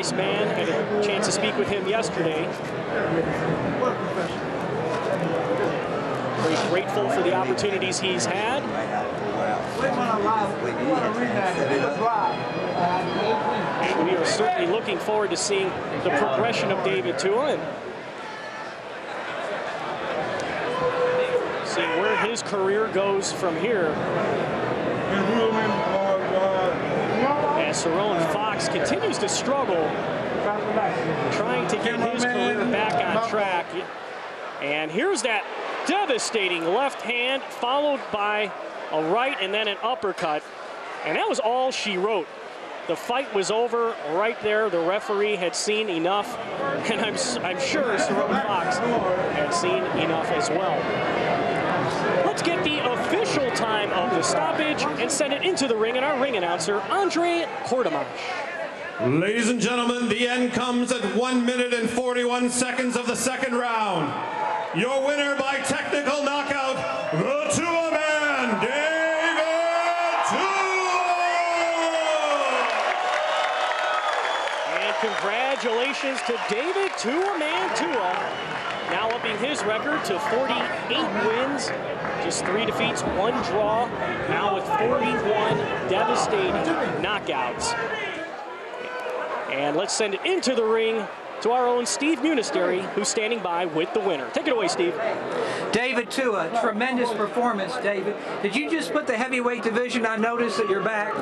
nice man. Had a chance to speak with him yesterday. Very grateful for the opportunities he's had. And we are certainly looking forward to seeing the progression of David Tua and seeing where his career goes from here. As Cerrone Fox continues to struggle, trying to get his career back on track. And here's that devastating left hand, followed by a right and then an uppercut. And that was all she wrote. The fight was over right there. The referee had seen enough, and I'm sure Cerrone Fox had seen enough as well. Let's get the official time of the stoppage and send it into the ring, and our ring announcer, Andre Cordomash. Ladies and gentlemen, the end comes at 1 minute and 41 seconds of the second round. Your winner by technical knockout, the Tua Man, David Tua! And congratulations to David Tua Man Tua, now upping his record to 48 wins, just 3 defeats, 1 draw, now with 41 devastating knockouts. And let's send it into the ring to our own Steve Munisteri, who's standing by with the winner. Take it away, Steve. David Tua, tremendous performance, David. Did you just put the heavyweight division on notice at your back?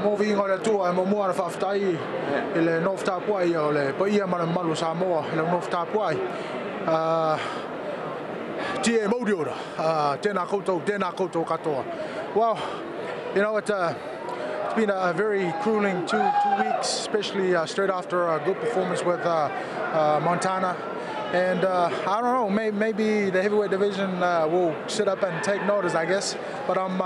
Moving on the tour, I'm more of a tie. Ele no top way, ole. But yeah, man, malu sa more. Ele no top way. Tie modio. Tena koto katoa. Well, you know what? It's been a very grueling two weeks, especially straight after a good performance with Montana. And I don't know, maybe the heavyweight division will sit up and take notice, I guess. But I'm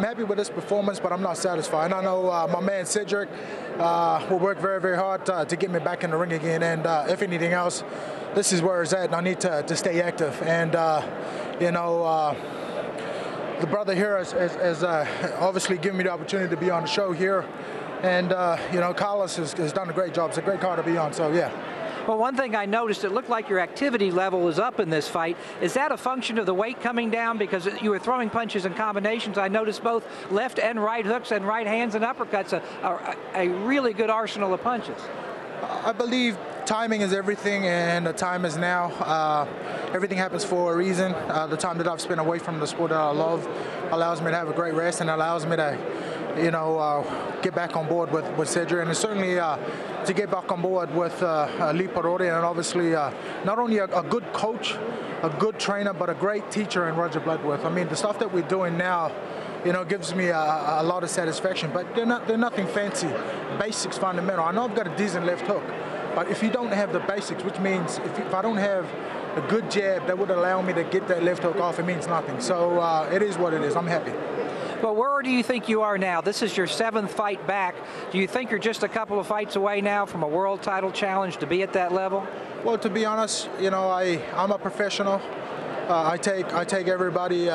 happy with this performance, but I'm not satisfied. And I know my man Cedric will work very, very hard to get me back in the ring again. And if anything else, this is where it's at, and I need to stay active. And you know. The brother here has obviously given me the opportunity to be on the show here, and you know, Carlos has done a great job. It's a great car to be on, so yeah. Well, one thing I noticed, it looked like your activity level is up in this fight. Is that a function of the weight coming down? Because you were throwing punches and combinations. I noticed both left and right hooks and right hands and uppercuts, a really good arsenal of punches. I believe timing is everything, and the time is now. Everything happens for a reason. The time that I've spent away from the sport that I love allows me to have a great rest and allows me to, you know, get back on board with Cedric, and certainly to get back on board with Lee Parodi, and obviously not only a good coach, a good trainer, but a great teacher in Roger Bloodworth. I mean, the stuff that we're doing now, you know, gives me a lot of satisfaction, but they're nothing fancy. Basics, fundamental. I know I've got a decent left hook, but if you don't have the basics, which means if I don't have a good jab that would allow me to get that left hook off, it means nothing. So it is what it is. I'm happy. Well, where do you think you are now? This is your 7th fight back. Do you think you're just a couple of fights away now from a world title challenge to be at that level? Well, to be honest, you know, I'm a professional. I take everybody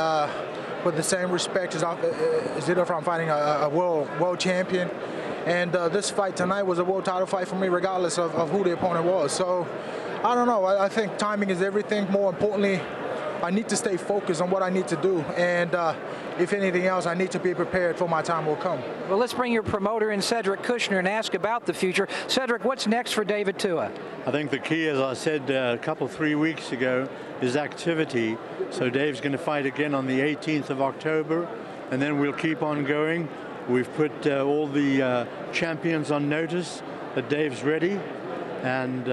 with the same respect as if I'm fighting a world champion. And this fight tonight was a world title fight for me, regardless of who the opponent was. So I don't know. I think timing is everything. More importantly, I need to stay focused on what I need to do. And if anything else, I need to be prepared for my time will come. Well, let's bring your promoter in, Cedric Kushner, and ask about the future. Cedric, what's next for David Tua? I think the key, as I said 3 weeks ago, is activity. So Dave's going to fight again on the 18th of October, and then we'll keep on going. We've put all the champions on notice that Dave's ready, and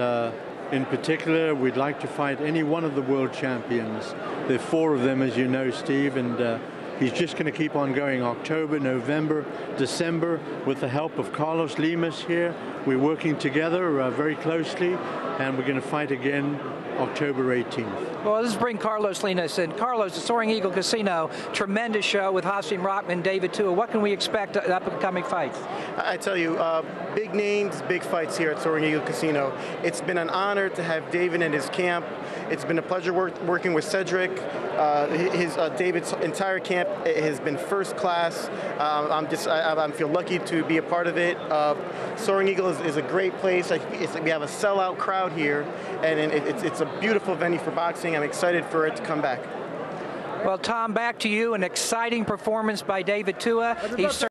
in particular, we'd like to fight any one of the world champions. There are 4 of them, as you know, Steve, and he's just going to keep on going. October, November, December, with the help of Carlos Limas here. We're working together very closely, and we're going to fight again October 18th. Well, let's bring Carlos Linas in. Carlos, the Soaring Eagle Casino, tremendous show with Hasim Rahman, David Tua. What can we expect at upcoming fights? I tell you, big names, big fights here at Soaring Eagle Casino. It's been an honor to have David in his camp. It's been a pleasure working with Cedric, David's entire camp. It has been first class. I feel lucky to be a part of it. Soaring Eagle is a great place. We have a sellout crowd here, and it's a beautiful venue for boxing. I'm excited for it to come back. Well, Tom, back to you. An exciting performance by David Tua. He's